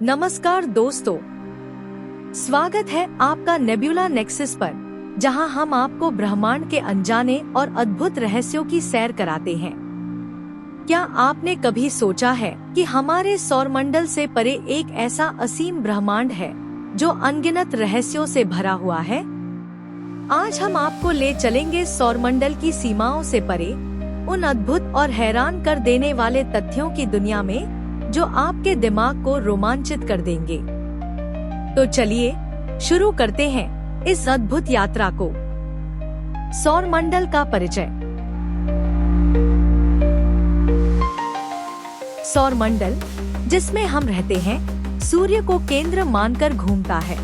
नमस्कार दोस्तों, स्वागत है आपका नेब्यूला नेक्सस पर, जहां हम आपको ब्रह्मांड के अनजाने और अद्भुत रहस्यों की सैर कराते हैं। क्या आपने कभी सोचा है कि हमारे सौरमंडल से परे एक ऐसा असीम ब्रह्मांड है जो अनगिनत रहस्यों से भरा हुआ है? आज हम आपको ले चलेंगे सौरमंडल की सीमाओं से परे, उन अद्भुत और हैरान कर देने वाले तथ्यों की दुनिया में जो आपके दिमाग को रोमांचित कर देंगे। तो चलिए शुरू करते हैं इस अद्भुत यात्रा को। सौरमंडल का परिचय। सौरमंडल, जिसमें हम रहते हैं, सूर्य को केंद्र मानकर घूमता है।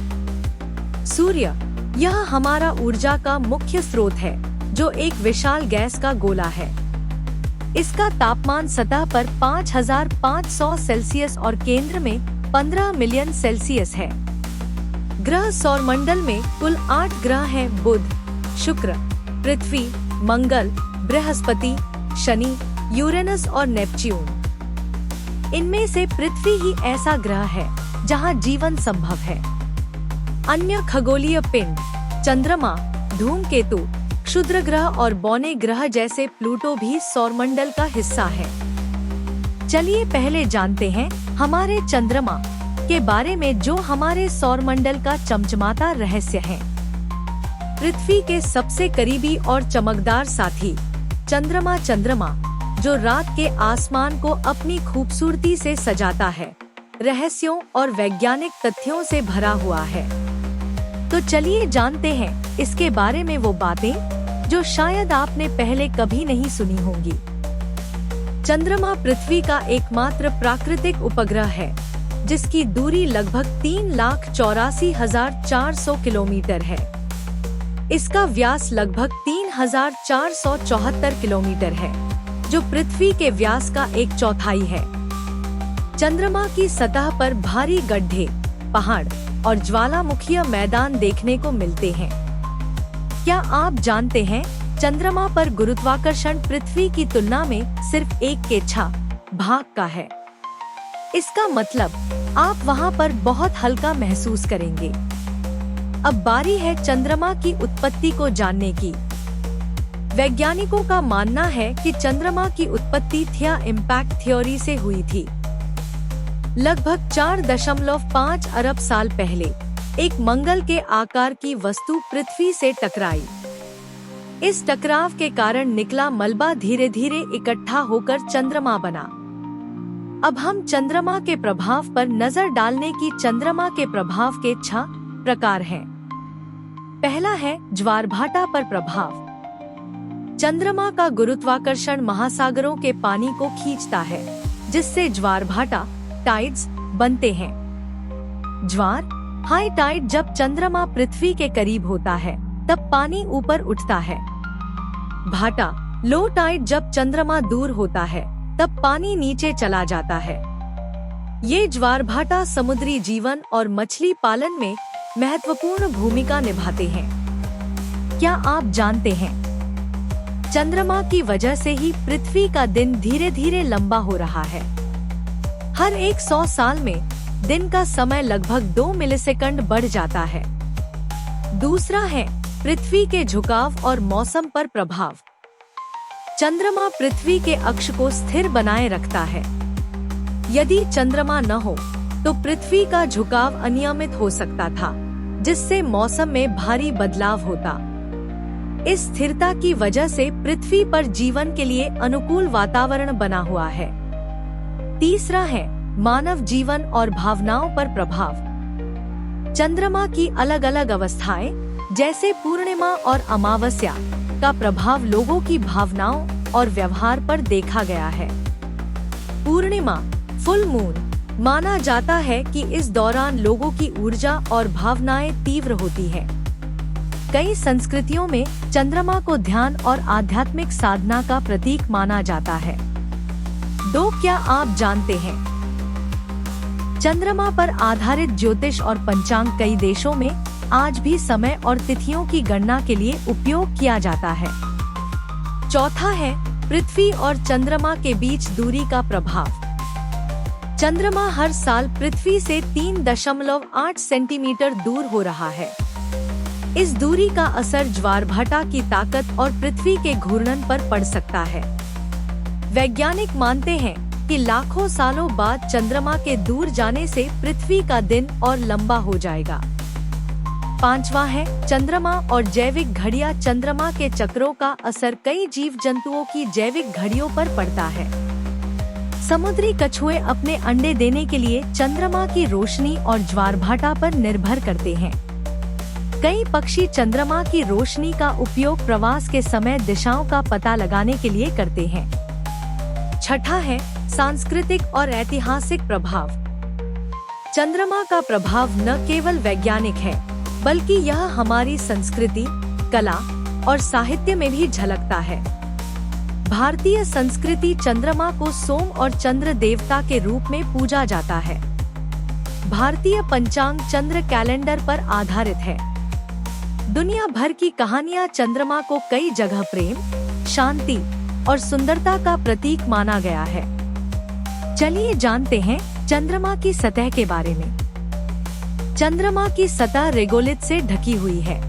सूर्य यह हमारा ऊर्जा का मुख्य स्रोत है, जो एक विशाल गैस का गोला है। इसका तापमान सतह पर 5500 सेल्सियस और केंद्र में 15 मिलियन सेल्सियस है। ग्रह सौरमंडल में कुल 8 ग्रह हैं: बुध, शुक्र, पृथ्वी, मंगल, बृहस्पति, शनि, यूरेनस और नेपच्यून। इनमें से पृथ्वी ही ऐसा ग्रह है जहां जीवन संभव है। अन्य खगोलीय पिंड, चंद्रमा, धूमकेतु, क्षुद्र ग्रह और बौने ग्रह जैसे प्लूटो भी सौरमंडल का हिस्सा है। चलिए पहले जानते हैं हमारे चंद्रमा के बारे में, जो हमारे सौरमंडल का चमचमाता रहस्य है। पृथ्वी के सबसे करीबी और चमकदार साथी चंद्रमा, जो रात के आसमान को अपनी खूबसूरती से सजाता है, रहस्यों और वैज्ञानिक तथ्यों से भरा हुआ है। तो चलिए जानते हैं इसके बारे में वो बातें जो शायद आपने पहले कभी नहीं सुनी होंगी। चंद्रमा पृथ्वी का एकमात्र प्राकृतिक उपग्रह है, जिसकी दूरी लगभग 3,84,400 किलोमीटर है। इसका व्यास लगभग 3,474 किलोमीटर है, जो पृथ्वी के व्यास का 1/4 है। चंद्रमा की सतह पर भारी गड्ढे, पहाड़ और ज्वालामुखीय मैदान देखने को मिलते हैं। क्या आप जानते हैं, चंद्रमा पर गुरुत्वाकर्षण पृथ्वी की तुलना में सिर्फ 1/6 भाग का है। इसका मतलब आप वहां पर बहुत हल्का महसूस करेंगे। अब बारी है चंद्रमा की उत्पत्ति को जानने की। वैज्ञानिकों का मानना है कि चंद्रमा की उत्पत्ति थिया इम्पैक्ट थ्योरी से हुई थी। लगभग 4.5 अरब साल पहले एक मंगल के आकार की वस्तु पृथ्वी से टकराई। इस टकराव के कारण निकला मलबा धीरे धीरे इकट्ठा होकर चंद्रमा बना। अब हम चंद्रमा के प्रभाव पर नजर डालने की। चंद्रमा के प्रभाव के 6 प्रकार हैं। पहला है ज्वारभाटा पर प्रभाव। चंद्रमा का गुरुत्वाकर्षण महासागरों के पानी को खींचता है, जिससे ज्वारभाटा टाइड्स बनते हैं। ज्वार हाई टाइड जब चंद्रमा पृथ्वी के करीब होता है, तब पानी ऊपर उठता है। भाटा लो टाइड जब चंद्रमा दूर होता है, तब पानी नीचे चला जाता है। ये ज्वारभाटा समुद्री जीवन और मछली पालन में महत्वपूर्ण भूमिका निभाते हैं। क्या आप जानते हैं, चंद्रमा की वजह से ही पृथ्वी का दिन धीरे धीरे लंबा हो रहा है। हर 100 साल में दिन का समय लगभग 2 मिलीसेकंड बढ़ जाता है। दूसरा है पृथ्वी के झुकाव और मौसम पर प्रभाव। चंद्रमा पृथ्वी के अक्ष को स्थिर बनाए रखता है। यदि चंद्रमा न हो तो पृथ्वी का झुकाव अनियमित हो सकता था, जिससे मौसम में भारी बदलाव होता। इस स्थिरता की वजह से पृथ्वी पर जीवन के लिए अनुकूल वातावरण बना हुआ है। तीसरा है मानव जीवन और भावनाओं पर प्रभाव। चंद्रमा की अलग अलग अवस्थाएं, जैसे पूर्णिमा और अमावस्या, का प्रभाव लोगों की भावनाओं और व्यवहार पर देखा गया है। पूर्णिमा फुल मून माना जाता है कि इस दौरान लोगों की ऊर्जा और भावनाएं तीव्र होती हैं। कई संस्कृतियों में चंद्रमा को ध्यान और आध्यात्मिक साधना का प्रतीक माना जाता है। क्या आप जानते हैं, चंद्रमा पर आधारित ज्योतिष और पंचांग कई देशों में आज भी समय और तिथियों की गणना के लिए उपयोग किया जाता है। चौथा है पृथ्वी और चंद्रमा के बीच दूरी का प्रभाव। चंद्रमा हर साल पृथ्वी से 3.8 सेंटीमीटर दूर हो रहा है। इस दूरी का असर ज्वारभाटा की ताकत और पृथ्वी के घूर्णन पर पड़ सकता है। वैज्ञानिक मानते हैं कि लाखों सालों बाद चंद्रमा के दूर जाने से पृथ्वी का दिन और लंबा हो जाएगा। 5वां है चंद्रमा और जैविक घड़ियां। चंद्रमा के चक्रों का असर कई जीव जंतुओं की जैविक घड़ियों पर पड़ता है। समुद्री कछुए अपने अंडे देने के लिए चंद्रमा की रोशनी और ज्वारभाटा पर निर्भर करते हैं। कई पक्षी चंद्रमा की रोशनी का उपयोग प्रवास के समय दिशाओं का पता लगाने के लिए करते हैं। 6 है सांस्कृतिक और ऐतिहासिक प्रभाव। चंद्रमा का प्रभाव न केवल वैज्ञानिक है, बल्कि यह हमारी संस्कृति, कला और साहित्य में भी झलकता है। भारतीय संस्कृति चंद्रमा को सोम और चंद्र देवता के रूप में पूजा जाता है। भारतीय पंचांग चंद्र कैलेंडर पर आधारित है। दुनिया भर की कहानियां चंद्रमा को कई जगह प्रेम, शांति और सुंदरता का प्रतीक माना गया है। चलिए जानते हैं चंद्रमा की सतह के बारे में। चंद्रमा की सतह रेगोलिथ से ढकी हुई है।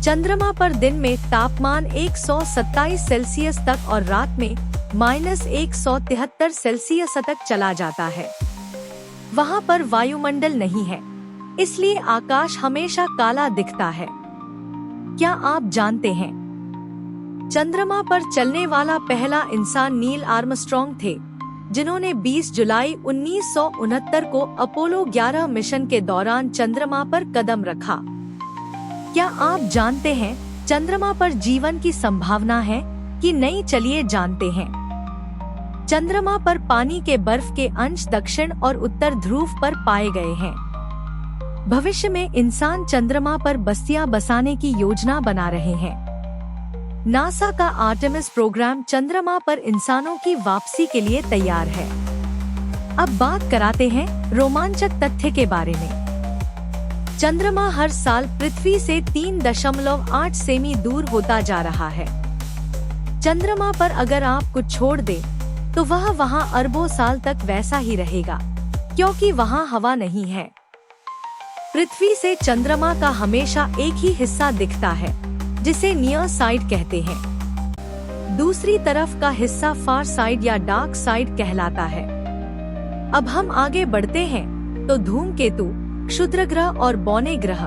चंद्रमा पर दिन में तापमान 127 सेल्सियस तक और रात में -173 सेल्सियस तक चला जाता है। वहाँ पर वायुमंडल नहीं है, इसलिए आकाश हमेशा काला दिखता है। क्या आप जानते हैं चंद्रमा पर चलने वाला पहला इंसान नील आर्मस्ट्रॉन्ग थे, जिन्होंने 20 जुलाई 1969 को अपोलो 11 मिशन के दौरान चंद्रमा पर कदम रखा। क्या आप जानते हैं चंद्रमा पर जीवन की संभावना है कि नहीं? चलिए जानते हैं। चंद्रमा पर पानी के बर्फ के अंश दक्षिण और उत्तर ध्रुव पर पाए गए हैं। भविष्य में इंसान चंद्रमा पर बस्तियां बसाने की योजना बना रहे हैं। नासा का आर्टेमिस प्रोग्राम चंद्रमा पर इंसानों की वापसी के लिए तैयार है। अब बात कराते हैं रोमांचक तथ्य के बारे में। चंद्रमा हर साल पृथ्वी से 3.8 सेमी दूर होता जा रहा है। चंद्रमा पर अगर आप कुछ छोड़ दें, तो वह वहां अरबों साल तक वैसा ही रहेगा, क्योंकि वहां हवा नहीं है। पृथ्वी से चंद्रमा का हमेशा एक ही हिस्सा दिखता है, जिसे नियर साइड कहते हैं। दूसरी तरफ का हिस्सा फार साइड या डार्क साइड कहलाता है। अब हम आगे बढ़ते हैं तो धूमकेतु, क्षुद्र ग्रह और बौने ग्रह,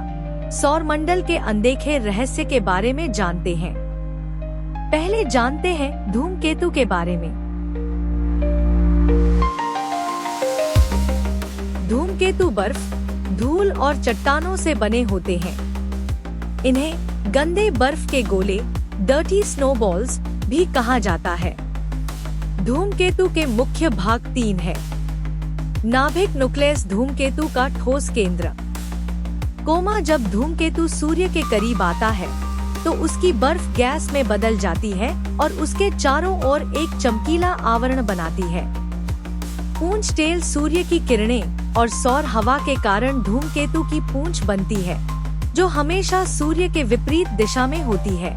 सौर मंडल के अनदेखे रहस्य के बारे में जानते हैं। पहले जानते हैं धूमकेतु के बारे में। धूमकेतु बर्फ, धूल और चट्टानों से बने होते हैं। इन्हें गंदे बर्फ के गोले, डर्टी स्नोबॉल्स भी कहा जाता है। धूमकेतु के मुख्य भाग 3 है। नाभिक न्यूक्लियस, धूमकेतु का ठोस केंद्र। कोमा, जब धूमकेतु सूर्य के करीब आता है तो उसकी बर्फ गैस में बदल जाती है और उसके चारों ओर एक चमकीला आवरण बनाती है। पूंछ टेल सूर्य की किरणें और सौर हवा के कारण धूमकेतु की पूंछ बनती है, जो हमेशा सूर्य के विपरीत दिशा में होती है।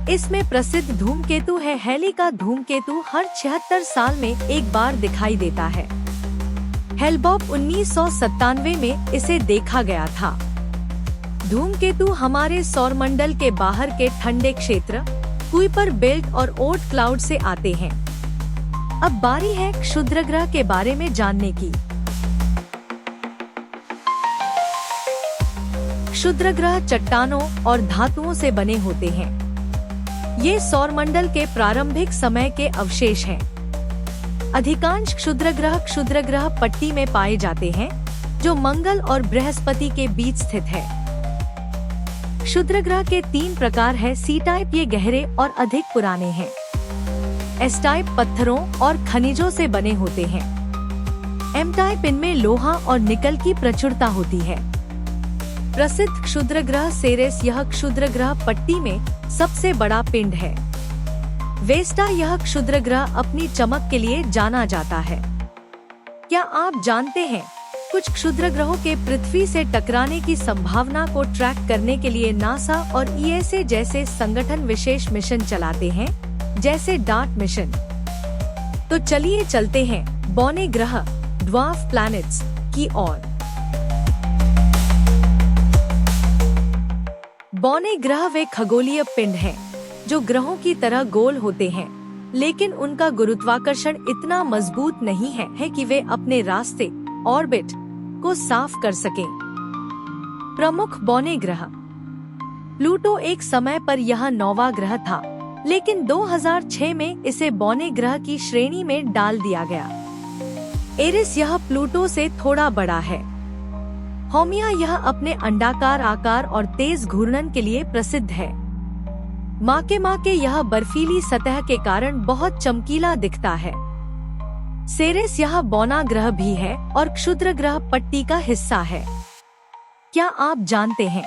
इसमें प्रसिद्ध धूमकेतु है हैली का धूमकेतु। हर 76 साल में एक बार दिखाई देता है। हेलबॉप 1997 में इसे देखा गया था। धूमकेतु हमारे सौरमंडल के बाहर के ठंडे क्षेत्र, कुइपर बेल्ट और ओर्ट क्लाउड से आते हैं। अब बारी है क्षुद्र ग्रह के बारे में जानने की। क्षुद्र ग्रह चट्टानों और धातुओं से बने होते हैं। ये सौरमंडल के प्रारंभिक समय के अवशेष हैं। अधिकांश क्षुद्र ग्रह पट्टी में पाए जाते हैं, जो मंगल और बृहस्पति के बीच स्थित है। क्षुद्र ग्रह के 3 प्रकार है। सी टाइप, ये गहरे और अधिक पुराने हैं। एस टाइप पत्थरों और खनिजों से बने होते हैं। एम टाइप, इनमें लोहा और निकल की प्रचुरता होती है। प्रसिद्ध क्षुद्र ग्रह सेरेस, यह क्षुद्र ग्रह पट्टी में सबसे बड़ा पिंड है। वेस्टा, यह क्षुद्र ग्रह अपनी चमक के लिए जाना जाता है। क्या आप जानते हैं कुछ क्षुद्र ग्रहों के पृथ्वी से टकराने की संभावना को ट्रैक करने के लिए नासा और ईएसए जैसे संगठन विशेष मिशन चलाते हैं, जैसे डार्ट मिशन। तो चलिए चलते हैं बौने ग्रह ड्वार्फ प्लैनेट्स की ओर। बौने ग्रह वे खगोलीय पिंड हैं जो ग्रहों की तरह गोल होते हैं, लेकिन उनका गुरुत्वाकर्षण इतना मजबूत नहीं है कि वे अपने रास्ते ऑर्बिट को साफ कर सकें। प्रमुख बौने ग्रह। प्लूटो एक समय पर यह 9वां ग्रह था, लेकिन 2006 में इसे बौने ग्रह की श्रेणी में डाल दिया गया। एरिस यह प्लूटो से थोड़ा बड़ा है। होमिया यह अपने अंडाकार आकार और तेज घूर्णन के लिए प्रसिद्ध है। माँ के यह बर्फीली सतह के कारण बहुत चमकीला दिखता है। सेरेस यह बौना ग्रह भी है और क्षुद्र ग्रह पट्टी का हिस्सा है। क्या आप जानते हैं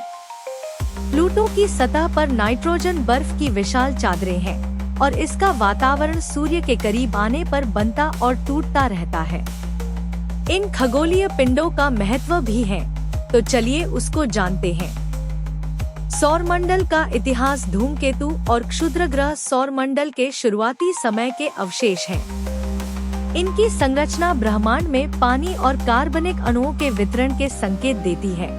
प्लूटो की सतह पर नाइट्रोजन बर्फ की विशाल चादरें हैं और इसका वातावरण सूर्य के करीब आने पर बनता और टूटता रहता है। इन खगोलीय पिंडों का महत्व भी है, तो चलिए उसको जानते हैं। सौरमंडल का इतिहास। धूमकेतु और क्षुद्र ग्रह सौरमंडल के शुरुआती समय के अवशेष हैं। इनकी संरचना ब्रह्मांड में पानी और कार्बनिक अणुओं के वितरण के संकेत देती है।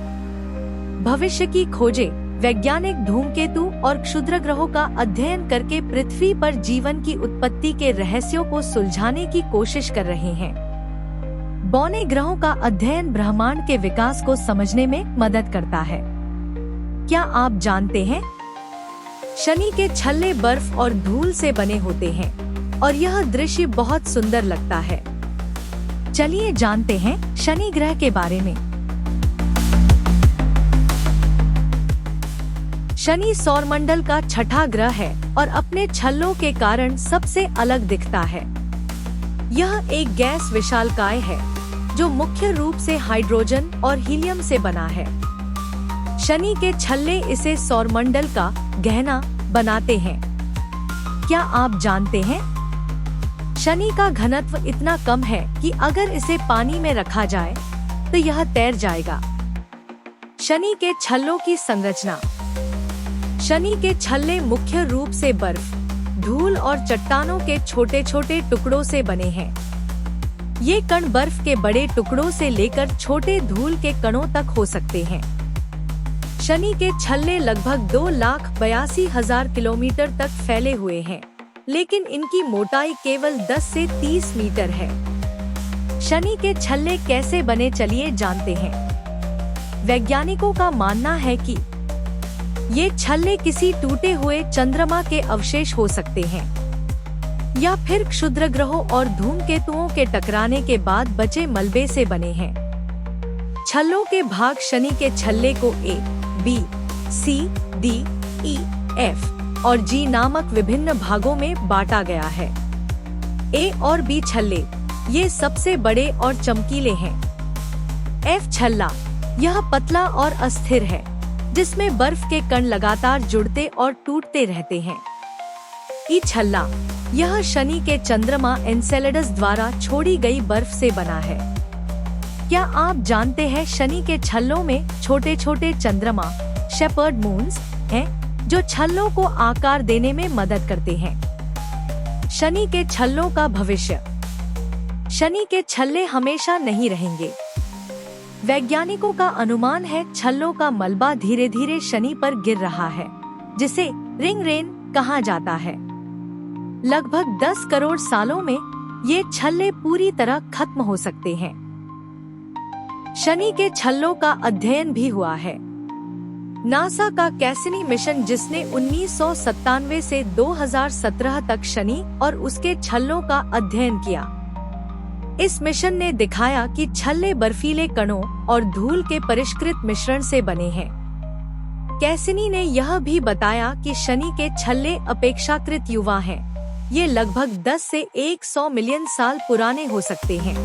भविष्य की खोजें। वैज्ञानिक धूमकेतु और क्षुद्र ग्रहों का अध्ययन करके पृथ्वी पर जीवन की उत्पत्ति के रहस्यों को सुलझाने की कोशिश कर रहे हैं। बौने ग्रहों का अध्ययन ब्रह्मांड के विकास को समझने में मदद करता है। क्या आप जानते हैं शनि के छल्ले बर्फ और धूल से बने होते हैं और यह दृश्य बहुत सुंदर लगता है। चलिए जानते हैं शनि ग्रह के बारे में। शनि सौरमंडल का छठा ग्रह है और अपने छल्लों के कारण सबसे अलग दिखता है। यह एक गैस विशालकाय है जो मुख्य रूप से हाइड्रोजन और हीलियम से बना है। शनि के छल्ले इसे सौरमंडल का गहना बनाते हैं। क्या आप जानते हैं शनि का घनत्व इतना कम है कि अगर इसे पानी में रखा जाए तो यह तैर जाएगा। शनि के छल्लों की संरचना। शनि के छल्ले मुख्य रूप से बर्फ, धूल और चट्टानों के छोटे छोटे टुकड़ों से बने हैं। ये कण बर्फ के बड़े टुकड़ों से लेकर छोटे धूल के कणों तक हो सकते हैं। शनि के छल्ले लगभग 2,82,000 किलोमीटर तक फैले हुए हैं, लेकिन इनकी मोटाई केवल 10 से 30 मीटर है। शनि के छल्ले कैसे बने, चलिए जानते हैं। वैज्ञानिकों का मानना है कि ये छल्ले किसी टूटे हुए चंद्रमा के अवशेष हो सकते हैं या फिर क्षुद्र ग्रहों और धूमकेतुओं के टकराने के बाद बचे मलबे से बने हैं। छल्लों के भाग। शनि के छल्ले को A, B, C, D, E, F और G नामक विभिन्न भागों में बांटा गया है। A और B छल्ले ये सबसे बड़े और चमकीले हैं। F छल्ला यह पतला और अस्थिर है, जिसमें बर्फ के कण लगातार जुड़ते और टूटते रहते हैं। ई छल्ला यह शनि के चंद्रमा एनसेलेडस द्वारा छोड़ी गई बर्फ से बना है। क्या आप जानते हैं शनि के छल्लों में छोटे छोटे चंद्रमा शेपर्ड मून्स हैं, जो छल्लों को आकार देने में मदद करते हैं। शनि के छल्लों का भविष्य। शनि के छल्ले हमेशा नहीं रहेंगे। वैज्ञानिकों का अनुमान है छल्लों का मलबा धीरे धीरे शनि पर गिर रहा है, जिसे रिंग रेन कहा जाता है। लगभग 10 करोड़ सालों में ये छल्ले पूरी तरह खत्म हो सकते हैं। शनि के छल्लों का अध्ययन भी हुआ है। नासा का कैसिनी मिशन, जिसने 1997 से 2017 तक शनि और उसके छल्लों का अध्ययन किया। इस मिशन ने दिखाया कि छल्ले बर्फीले कणों और धूल के परिष्कृत मिश्रण से बने हैं। कैसिनी ने यह भी बताया कि शनि के छल्ले अपेक्षाकृत युवा हैं। ये लगभग 10 से 100 मिलियन साल पुराने हो सकते हैं।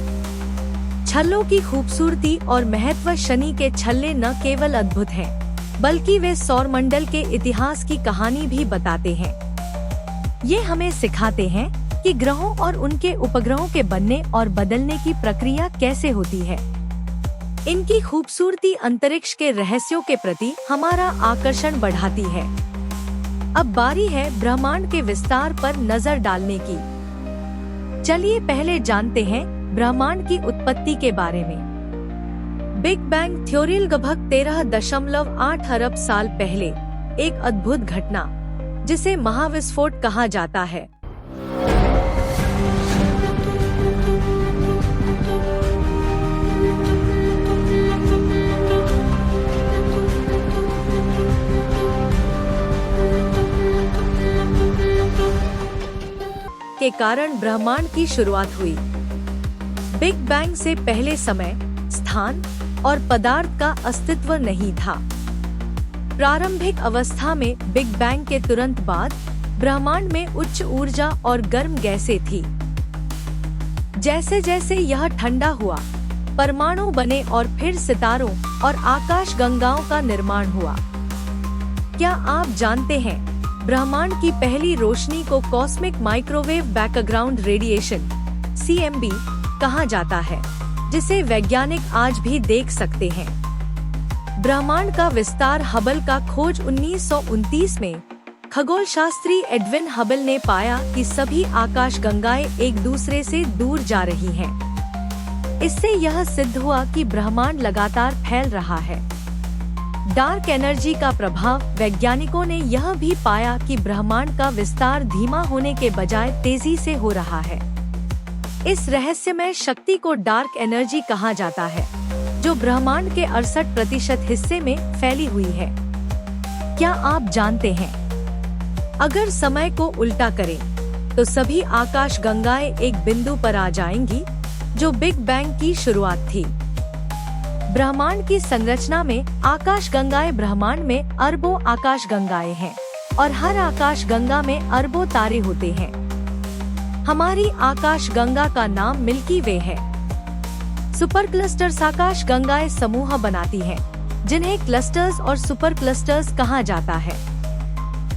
छल्लों की खूबसूरती और महत्व। शनि के छल्ले न केवल अद्भुत हैं, बल्कि वे सौरमंडल के इतिहास की कहानी भी बताते हैं। ये हमें सिखाते हैं कि ग्रहों और उनके उपग्रहों के बनने और बदलने की प्रक्रिया कैसे होती है। इनकी खूबसूरती अंतरिक्ष के रहस्यों के प्रति हमारा आकर्षण बढ़ाती है। अब बारी है ब्रह्मांड के विस्तार पर नजर डालने की। चलिए पहले जानते हैं ब्रह्मांड की उत्पत्ति के बारे में। बिग बैंग थ्योरी लगभग 13.8 अरब साल पहले एक अद्भुत घटना जिसे महाविस्फोट कहा जाता है के कारण ब्रह्मांड की शुरुआत हुई। बिग बैंग से पहले समय, स्थान और पदार्थ का अस्तित्व नहीं था। प्रारंभिक अवस्था में बिग बैंग के तुरंत बाद ब्रह्मांड में उच्च ऊर्जा और गर्म गैसें थी। जैसे जैसे यह ठंडा हुआ, परमाणु बने और फिर सितारों और आकाश गंगाओं का निर्माण हुआ। क्या आप जानते हैं, ब्रह्मांड की पहली रोशनी को cosmic microwave background radiation (CMB) कहा जाता है, जिसे वैज्ञानिक आज भी देख सकते हैं। ब्रह्मांड का विस्तार हबल का खोज 1929 में खगोलशास्त्री एडविन हबल ने पाया कि सभी आकाश गंगाएं एक दूसरे से दूर जा रही हैं। इससे यह सिद्ध हुआ कि ब्रह्मांड लगातार फैल रहा है। डार्क एनर्जी का प्रभाव। वैज्ञानिकों ने यह भी पाया कि ब्रह्मांड का विस्तार धीमा होने के बजाय तेजी से हो रहा है। इस रहस्यमय शक्ति को डार्क एनर्जी कहा जाता है, जो ब्रह्मांड के 68% हिस्से में फैली हुई है। क्या आप जानते हैं, अगर समय को उल्टा करें तो सभी आकाश गंगाएं एक बिंदु पर आ जाएंगी, जो बिग बैंग की शुरुआत थी। ब्रह्मांड की संरचना में आकाश गंगाएं। ब्रह्मांड में अरबों आकाश गंगाएं हैं और हर आकाश गंगा में अरबों तारे होते हैं। हमारी आकाश गंगा का नाम मिल्की वे है। सुपर क्लस्टर्स आकाश गंगाएं समूह बनाती हैं, जिन्हें क्लस्टर्स और सुपर क्लस्टर्स कहा जाता है।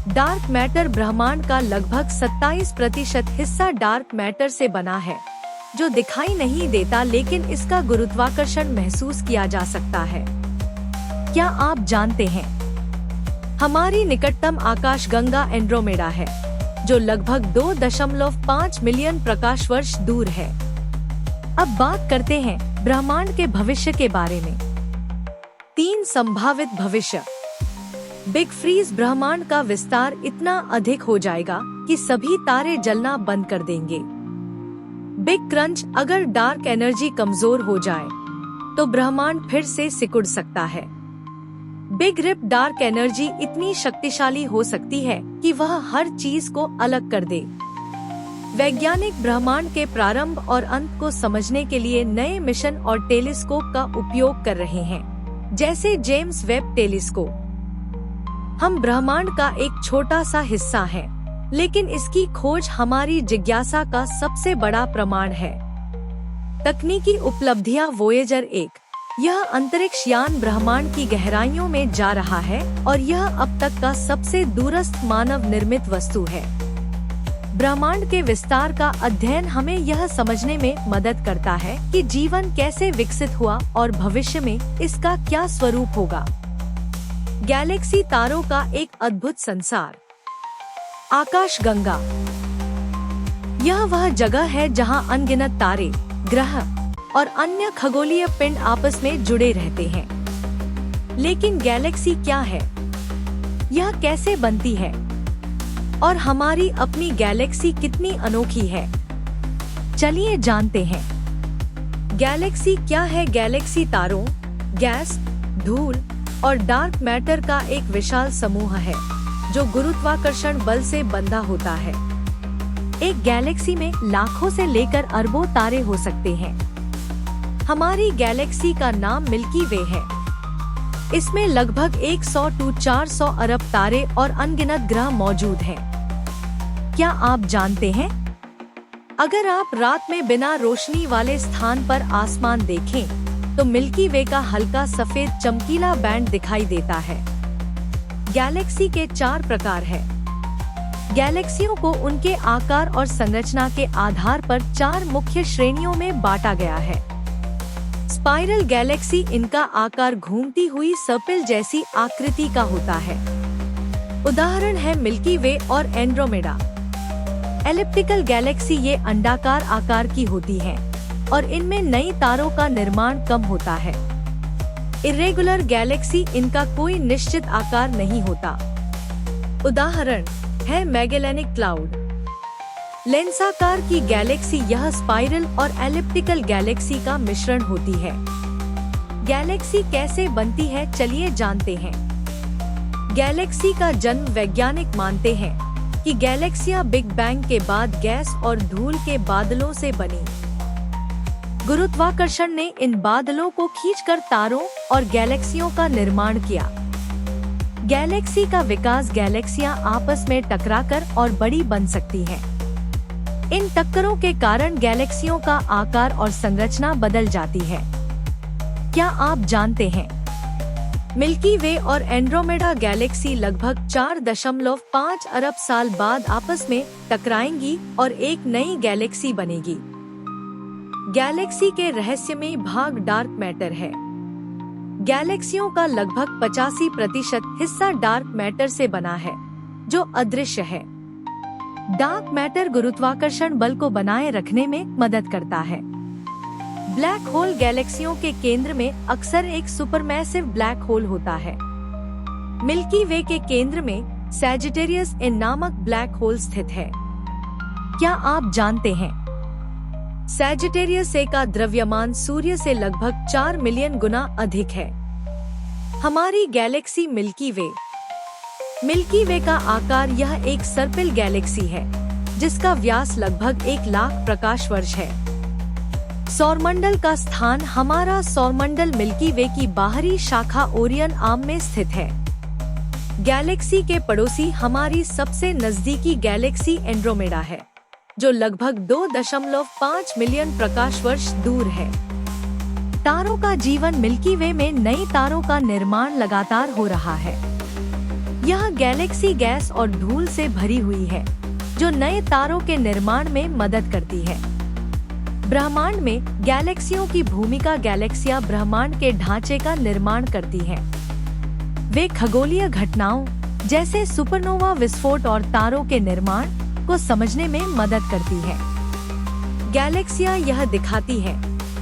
Dark matter. ब्रह्मांड का लगभग 27% हिस्सा डार्क मैटर से बना है, जो दिखाई नहीं देता लेकिन इसका गुरुत्वाकर्षण महसूस किया जा सकता है। क्या आप जानते हैं, हमारी निकटतम आकाश गंगा एंड्रोमेडा है, जो लगभग 2.5 मिलियन प्रकाश वर्ष दूर है। अब बात करते हैं ब्रह्मांड के भविष्य के बारे में। 3 संभावित भविष्य। Big freeze. ब्रह्मांड का विस्तार इतना अधिक हो जाएगा कि सभी तारे जलना बंद कर देंगे। Big crunch. अगर डार्क एनर्जी कमजोर हो जाए तो ब्रह्मांड फिर से सिकुड़ सकता है। Big rib. डार्क एनर्जी इतनी शक्तिशाली हो सकती है कि वह हर चीज को अलग कर दे। वैज्ञानिक ब्रह्मांड के प्रारंभ और अंत को समझने के लिए नए मिशन और टेलीस्कोप का उपयोग कर रहे हैं, जैसे जेम्स वेब टेलीस्कोप। हम ब्रह्मांड का एक छोटा सा हिस्सा हैं, लेकिन इसकी खोज हमारी जिज्ञासा का सबसे बड़ा प्रमाण है। तकनीकी उपलब्धियां। वोयेजर 1। यह अंतरिक्ष यान ब्रह्मांड की गहराइयों में जा रहा है और यह अब तक का सबसे दूरस्थ मानव निर्मित वस्तु है। ब्रह्मांड के विस्तार का अध्ययन हमें यह समझने में मदद करता है कि जीवन कैसे विकसित हुआ और भविष्य में इसका क्या स्वरूप होगा। गैलेक्सी। तारों का एक अद्भुत संसार। आकाश गंगा। यह वह जगह है जहां अनगिनत तारे, ग्रह और अन्य खगोलीय पिंड आपस में जुड़े रहते हैं। लेकिन गैलेक्सी क्या है? यह कैसे बनती है? और हमारी अपनी गैलेक्सी कितनी अनोखी है? चलिए जानते हैं। गैलेक्सी क्या है? गैलेक्सी तारों, गैस, धूल और डार्क मैटर का एक विशाल समूह है, जो गुरुत्वाकर्षण बल से बंधा होता है। एक गैलेक्सी में लाखों से लेकर अरबों तारे हो सकते हैं। हमारी गैलेक्सी का नाम मिल्की वे है। इसमें लगभग 100 से 400 अरब तारे और अनगिनत ग्रह मौजूद हैं। क्या आप जानते हैं, अगर आप रात में बिना रोशनी वाले स्थान पर आसमान देखें, तो मिल्की वे का हल्का सफेद चमकीला बैंड दिखाई देता है। गैलेक्सी के 4 प्रकार हैं। गैलेक्सियों को उनके आकार और संरचना के आधार पर 4 मुख्य श्रेणियों में बांटा गया है। स्पाइरल गैलेक्सी, इनका आकार घूमती हुई सर्पिल जैसी आकृति का होता है। उदाहरण है मिल्की वे और एंड्रोमेडा। एलिप्टिकल गैलेक्सी, ये अंडाकार आकार की होती हैं। और इनमें नई तारों का निर्माण कम होता है। इर्रेगुलर गैलेक्सी इनका कोई निश्चित आकार नहीं होता। उदाहरण है मैगेलेनिक क्लाउड। लेंसाकार की गैलेक्सी यह स्पाइरल और एलिप्टिकल गैलेक्सी का मिश्रण होती है। गैलेक्सी कैसे बनती है, चलिए जानते हैं। गैलेक्सी का जन्म वैज्ञानिक मानते हैं कि गैलेक्सियां बिग बैंग के बाद गैस और धूल के बादलों से बनी। गुरुत्वाकर्षण ने इन बादलों को खींचकर तारों और गैलेक्सियों का निर्माण किया। गैलेक्सी का विकास गैलेक्सियां आपस में टकराकर और बड़ी बन सकती हैं। इन टक्करों के कारण गैलेक्सियों का आकार और संरचना बदल जाती है। क्या आप जानते हैं मिल्की वे और एंड्रोमेडा गैलेक्सी लगभग 4.5 अरब साल बाद आपस में टकराएंगी और एक नई गैलेक्सी बनेगी। गैलेक्सी के रहस्यमयी भाग डार्क मैटर है। गैलेक्सियों का लगभग 85% हिस्सा डार्क मैटर से बना है, जो अदृश्य है। डार्क मैटर गुरुत्वाकर्षण बल को बनाए रखने में मदद करता है। ब्लैक होल गैलेक्सियों के केंद्र में अक्सर एक सुपरमैसिव ब्लैक होल होता है। मिल्की वे के केंद्र में सैजिटेरियस ए नामक ब्लैक होल स्थित है। क्या आप जानते हैं सैजिटेरियस ए का द्रव्यमान सूर्य से लगभग 4 मिलियन गुना अधिक है। हमारी गैलेक्सी मिल्की वे का आकार यह एक सर्पिल गैलेक्सी है, जिसका व्यास लगभग 1 लाख प्रकाश वर्ष है। सौरमंडल का स्थान हमारा सौरमंडल मिल्की वे की बाहरी शाखा ओरियन आर्म में स्थित है। गैलेक्सी के पड़ोसी हमारी सबसे नजदीकी गैलेक्सी एंड्रोमेडा है, जो लगभग 2.5 मिलियन प्रकाश वर्ष दूर है। तारों का जीवन मिल्की वे में नई तारों का निर्माण लगातार हो रहा है। यह गैलेक्सी गैस और धूल से भरी हुई है, जो नए तारों के निर्माण में मदद करती है। ब्रह्मांड में गैलेक्सियों की भूमिका गैलेक्सियां ब्रह्मांड के ढांचे का निर्माण करती हैं। वे खगोलीय घटनाओं जैसे सुपरनोवा विस्फोट और तारों के निर्माण को समझने में मदद करती है। गैलेक्सियां यह दिखाती हैं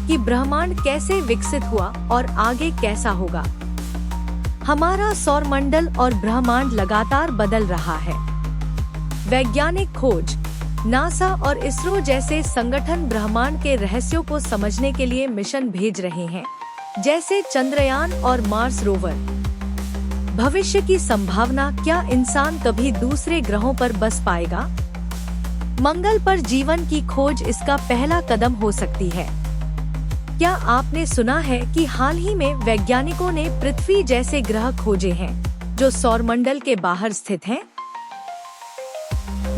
कि ब्रह्मांड कैसे विकसित हुआ और आगे कैसा होगा। हमारा सौरमंडल और ब्रह्मांड लगातार बदल रहा है। वैज्ञानिक खोज, नासा और इसरो जैसे संगठन ब्रह्मांड के रहस्यों को समझने के लिए मिशन भेज रहे हैं, जैसे चंद्रयान और मार्स रोवर। भविष्य की संभावना, क्या इंसान कभी दूसरे ग्रहों पर बस पाएगा? मंगल पर जीवन की खोज इसका पहला कदम हो सकती है। क्या आपने सुना है कि हाल ही में वैज्ञानिकों ने पृथ्वी जैसे ग्रह खोजे हैं, जो सौरमंडल के बाहर स्थित हैं?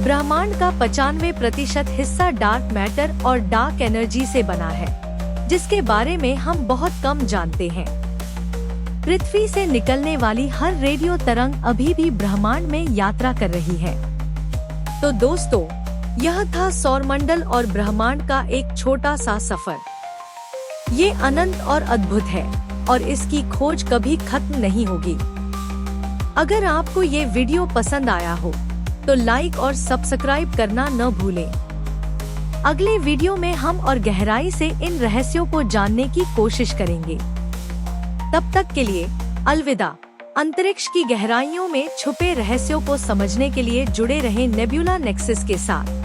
ब्रह्मांड का 95% हिस्सा डार्क मैटर और डार्क एनर्जी से बना है, जिसके बारे में हम बहुत कम जानते हैं। पृथ्वी से निकलने वाली हर रेडियो तरंग अभी भी ब्रह्मांड में यात्रा कर रही है। तो दोस्तों, यह था सौरमंडल और ब्रह्मांड का एक छोटा सा सफर। ये अनंत और अद्भुत है और इसकी खोज कभी खत्म नहीं होगी। अगर आपको ये वीडियो पसंद आया हो तो लाइक और सब्सक्राइब करना न भूलें। अगले वीडियो में हम और गहराई से इन रहस्यों को जानने की कोशिश करेंगे। तब तक के लिए अलविदा। अंतरिक्ष की गहराइयों में छुपे रहस्यों को समझने के लिए जुड़े रहें नेब्यूला नेक्सस के साथ।